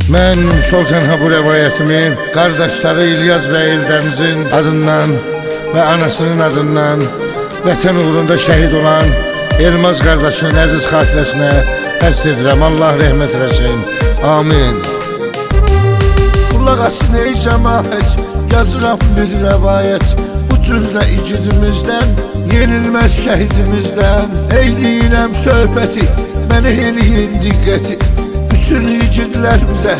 Mən Sultan bu rəvayətimi qardaşları İlyas və Eldənizin adından və anasının adından vətən uğrunda şəhid olan Elmaz qardaşın əziz xatirəsinə həsr edirəm. Allah rəhmət eləsin. Amin. Qulaq asın ey cəmaət, yazıram bir rəvayət. Bu cüzlə igidimizdən, yenilməz şəhidimizdən. Eyləyirəm söhbəti, mənə eləyin diqqəti. Bütün igidlərimizə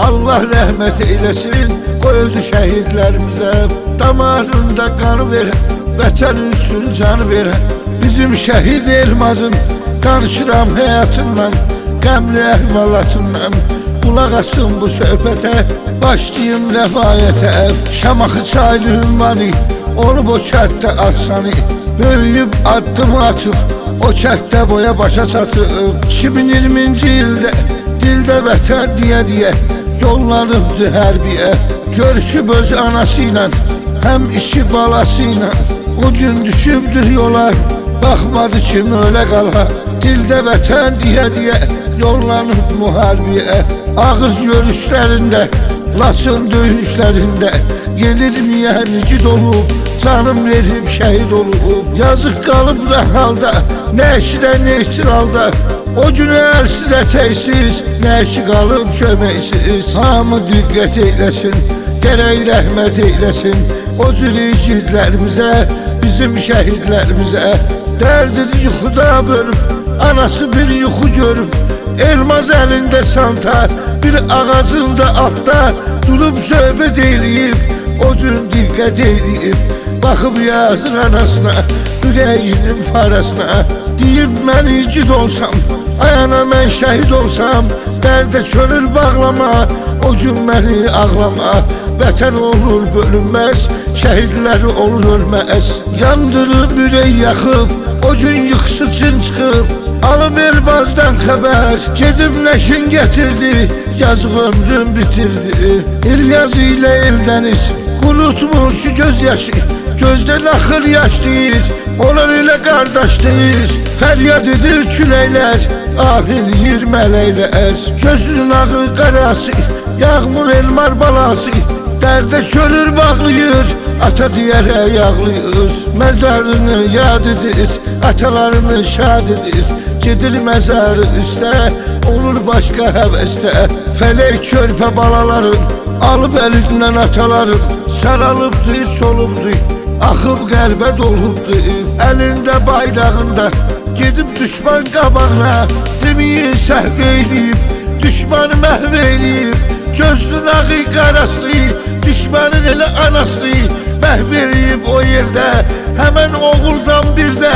Allah rəhmət eyləsin. Qoy özü şəhidlərimizə damarında qanı verən, vətən üçün canı verən bizim şəhid Elmazın danışıram həyatından, qəmli əhvalatından. Qulaq asın bu söhbətə, başlayım rəvayətə. Şamaxı çaylı ünvanı olub o kərtdə afsanı, böyüyüb addım atıb o kərtdə boya başa çatıb. 2020-ci ildə dildə vətən deyə yollanıbdı hərbiyə. Görüşüb öz anası ilə, həm işi balası ilə. O gün düşübdür yola, baxmadı ki ölə qala. Dildə vətən deyə yollanıb müharibəyə. Ağız görüşlərində, Laçın döyüşlərində yenilməyən igid olub, canım verib şəhid olub. Yazıq qalıb nə halda, nə eşidə, nə ihtiralda. O gün əlsiz ətəksiz, nə ki qalıb köməksiz. Hamı diqqət eyləsin, gərək rəhmət eyləsin o cür igidlərimizə, bizim şəhidlərimizə. Dərdidir yuxuda bölüb, anası bir yuxu görüb. Elmaz əlində çanta, bir ağacında atda durub söhbət eləyib. O cür diqqət eləyib, baxıb yazıq anasına, ürəyinin parasına. Deyib mən igid olsam, ayana mən şəhid olsam, dərdə könül bağlama, o gün məni ağlama. Vətən olur bölünməz, şəhidləri olur ölməz. Yandırıb ürək yaxıb, o gün yıxısı üçün çıxıb, alıb Elmazdan xəbər, gedib nəşin gətirdi, yazıq ömrün bitirdi. İlyas ilə Eldəniz qurutmuş göz yaşı, gözdən axır yaş deyir, onlar ilə qardaş deyir. Fəryad edir küləklər, ah eləyir mələklər. Gözünün ağı qarası, yağmur Elmar balası, dərdə könül bağlayır, ata deyərək ağlayır. Məzarını yad edir, atalarını şad edir. Gedir məzarı üstə, olur başqa həvəstə. Fələk körpə balaların, alıb əlindən ataların, saralıbdı, solubdu, axıb qəlbə dolubdu. Əlində bayrağında, gedib düşman qabağına, deməyin səhv eyləyib, düşmanı məhv eyləyib. Gözlün ağı qaraslı, düşmanın elə anaslı, məhv eləyib o yerdə. Həmən oğuldan bir də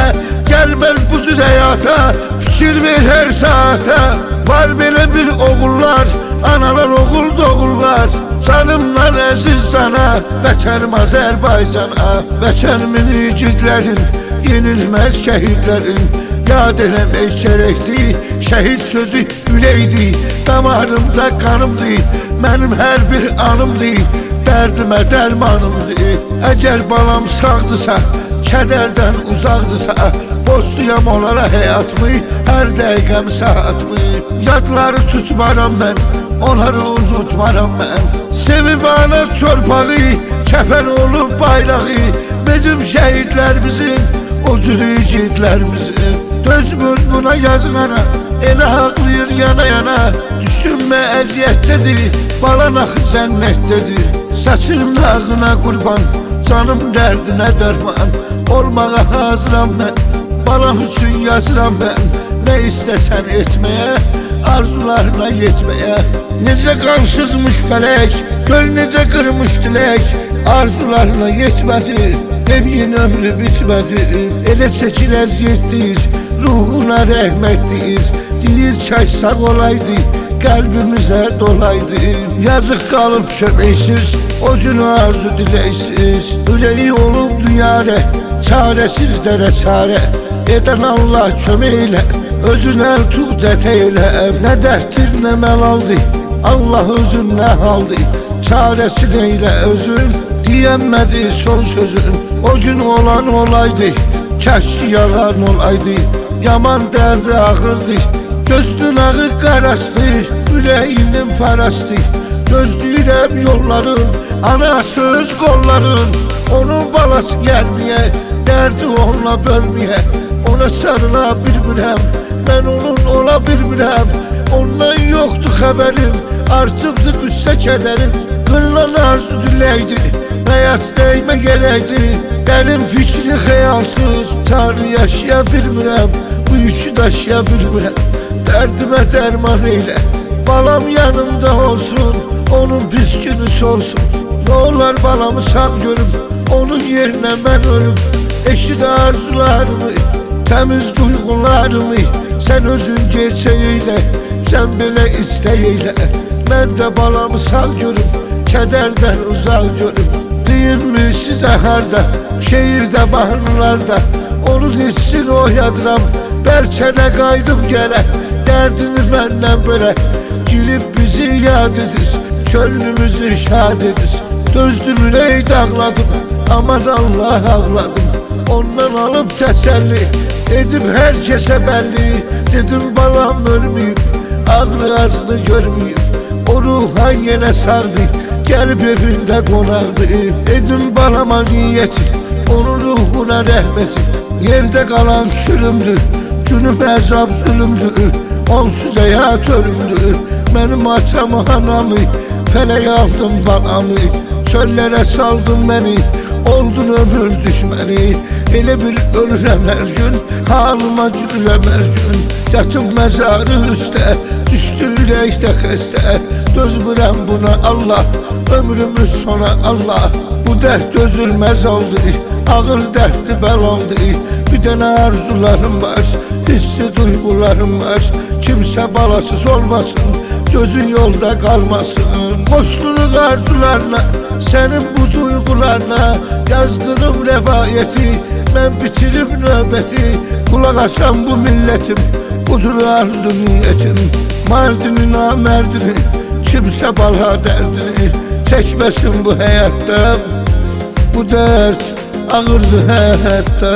gəlməz bu cür həyata, fikir ver hər saata. Var belə bir oğullar, analar oğul doğurlar. Canımdan əziz cana, vətənim Azərbaycana. Vətənimin igidlərin, yenilməz şəhidlərin yad eləmək gərəkdir. Şəhid sözü ürəkdir, damarımda qanımdır, mənim hər bir anımdır, dərdimə dərmanımdır. Əgər balam sağdırsa, kədərdən uzaqdırsa, borcluyam onlara həyatımı, hər dəqiqəm saatımı. Yadları tutmaram mən, onları unutmaram mən. Sevib ana torpağı, kəfən olub bayrağı, bizim şəhidlərimizin, o cür igidlərimizin. Dözmür buna yazıqana, elə ağlayır yana yana. Düşünmə əziyyətdədir, balan axı cənnətdədir. Saçırım ağına qurban, canım dərdinə dərman. Olmağa hazıram mən, balam üçün yazıram mən. Nə istəsən etməyə, arzularına yetməyə. Necə qansızmış fələk, göl necə qırmış dilək. Arzularına yetmədi, deməyin ömrü bitmədi. Elə çəkir əziyyətdir, ruhuna rəhmətdir. Deyir çay sağ olaydı, qəlbimizə dolaydı. Yazıq qalıb köməksiz, o gün arzu diləksiz. Ürəyi olub dünyarə, çarəsiz dərə çarə. Edən Allah kömək elə, özün əl tut ətəylə. Nə dərddir, nə məlaldır, Allah özün nə haldır. Çarəsini eylə özün, deyəmədi son sözün. O gün olan olaydı, kəşki yalan olaydı. Yaman dərdi ağırdı, gözünün ağı qarasdı. ürəyinin parası. Gözləyirəm yolların, ana söz qolların. Onun balası gəlməyə, dərdi onunla bölməyə. Ona sarıla bilmirəm, mən onun ola bilmirəm. Ondan yoxdur xəbərim, artıbdı qüssə kədərim. Qırılan arzu diləkdi, həyat dəymə gələkdi. Dərin fikri xəyalsız, tanrı yaşaya bilmirəm. Bu yükü daşıya bilmirəm, dərdimə dərman eylə. Balam yanımda olsun, onun pis günü solsun. Ne olar balamı sağ görüm, onun yerine ben ölüm. Eşit arzularımı, temiz duygularımı. Sen özün gerçeğiyle, sen belə isteğiyle. Ben de balamı sağ görüm, kederden uzak görüm. Deyim mi size harda, şehirde mahnılarda. Onun hissini oyadıram, Berçədə qaydım gələ. Dərdini məndən belə, girib bizi yad edir, könlümüzü şad edir. Dözdüm ürək dağladım, aman Allah ağladım. Ondan alıp təsəlli edib hər kəsə bəlli. Dedim balam ölməyib, ağrı acını görməyib. O ruha yenə sağdı, gəlib evində qonaqdı. Edim balama niyyəti, onun ruhuna rəhməti. Yerdə qalan külümdür, günüm əzab zulümdür. Onsuz həyat ölümdür, mənim atamı anamı. Fələk aldım balamı, çöllərə saldım məni. Oldun ömür düşməni, elə bil ölürəm hər gün. Halıma gülürəm hər gün, yatıb məzarı üstə. Düşdü ürəkdə xəstə, dözmürəm buna Allah. Ömrümüz sona Allah, bu dərd dözülməz oldu. Ağır dərddi bəl oldu. Bir dənə arzularım var, hissi duygularım var. Kimsə balasız olmasın, gözün yolda qalmasın. Boşluğun arzularına, sənin bu duygularına yazdığım rəvayəti, mən bitirib növbəti. Qulaq asan bu millətim, budur arzu niyyətim. Mardini namərdini, kimsə bala dərdini çəkməsin bu həyatda. Bu dərd ağırdı həyatda.